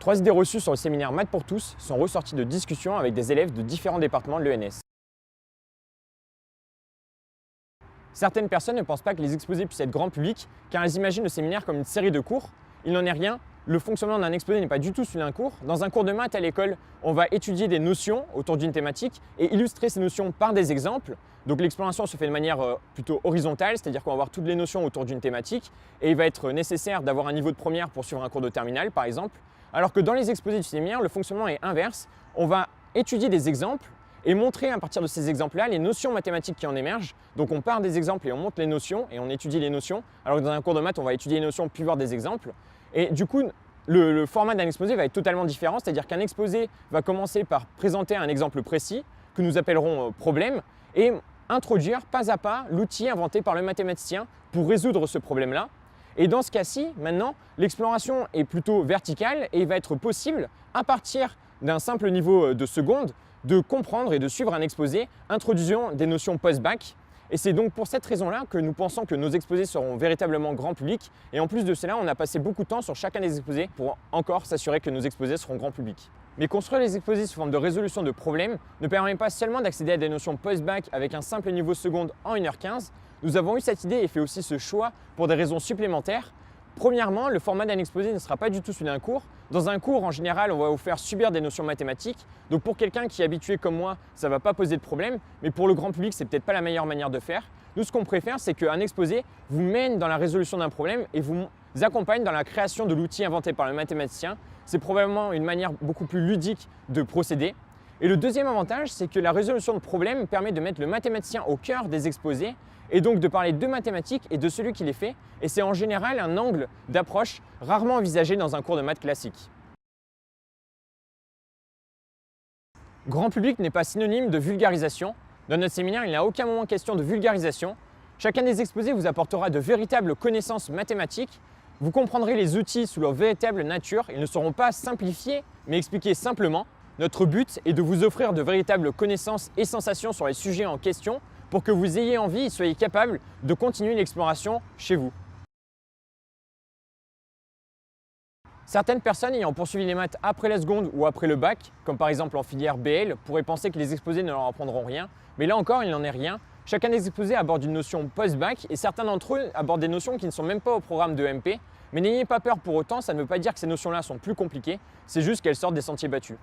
3 idées reçues sur le séminaire Maths pour tous sont ressorties de discussions avec des élèves de différents départements de l'ENS. Certaines personnes ne pensent pas que les exposés puissent être grand public car elles imaginent le séminaire comme une série de cours. Il n'en est rien. Le fonctionnement d'un exposé n'est pas du tout celui d'un cours. Dans un cours de maths à l'école, on va étudier des notions autour d'une thématique et illustrer ces notions par des exemples. Donc l'exploration se fait de manière plutôt horizontale, c'est-à-dire qu'on va voir toutes les notions autour d'une thématique et il va être nécessaire d'avoir un niveau de première pour suivre un cours de terminale par exemple. Alors que dans les exposés du séminaire, le fonctionnement est inverse. On va étudier des exemples et montrer à partir de ces exemples-là les notions mathématiques qui en émergent. Donc on part des exemples et on montre les notions et on étudie les notions. Alors que dans un cours de maths, on va étudier les notions puis voir des exemples. Et du coup, le format d'un exposé va être totalement différent, c'est-à-dire qu'un exposé va commencer par présenter un exemple précis que nous appellerons problème et introduire pas à pas l'outil inventé par le mathématicien pour résoudre ce problème-là. Et dans ce cas-ci, maintenant, l'exploration est plutôt verticale et il va être possible, à partir d'un simple niveau de seconde, de comprendre et de suivre un exposé introduisant des notions post-bac. Et c'est donc pour cette raison-là que nous pensons que nos exposés seront véritablement grand public. Et en plus de cela, on a passé beaucoup de temps sur chacun des exposés pour encore s'assurer que nos exposés seront grand public. Mais construire les exposés sous forme de résolution de problèmes ne permet pas seulement d'accéder à des notions post-bac avec un simple niveau seconde en 1h15. Nous avons eu cette idée et fait aussi ce choix pour des raisons supplémentaires. Premièrement, le format d'un exposé ne sera pas du tout celui d'un cours. Dans un cours, en général, on va vous faire subir des notions mathématiques. Donc pour quelqu'un qui est habitué comme moi, ça ne va pas poser de problème. Mais pour le grand public, ce n'est peut-être pas la meilleure manière de faire. Nous, ce qu'on préfère, c'est qu'un exposé vous mène dans la résolution d'un problème et vous accompagne dans la création de l'outil inventé par le mathématicien. C'est probablement une manière beaucoup plus ludique de procéder. Et le deuxième avantage, c'est que la résolution de problèmes permet de mettre le mathématicien au cœur des exposés et donc de parler de mathématiques et de celui qui les fait. Et c'est en général un angle d'approche rarement envisagé dans un cours de maths classique. Grand public n'est pas synonyme de vulgarisation. Dans notre séminaire, il n'y a aucun moment question de vulgarisation. Chacun des exposés vous apportera de véritables connaissances mathématiques. Vous comprendrez les outils sous leur véritable nature. Ils ne seront pas simplifiés, mais expliqués simplement. Notre but est de vous offrir de véritables connaissances et sensations sur les sujets en question pour que vous ayez envie et soyez capable de continuer l'exploration chez vous. Certaines personnes ayant poursuivi les maths après la seconde ou après le bac, comme par exemple en filière BL, pourraient penser que les exposés ne leur apprendront rien, mais là encore, il n'en est rien. Chacun des exposés aborde une notion post-bac et certains d'entre eux abordent des notions qui ne sont même pas au programme de MP. Mais n'ayez pas peur pour autant, ça ne veut pas dire que ces notions-là sont plus compliquées, c'est juste qu'elles sortent des sentiers battus.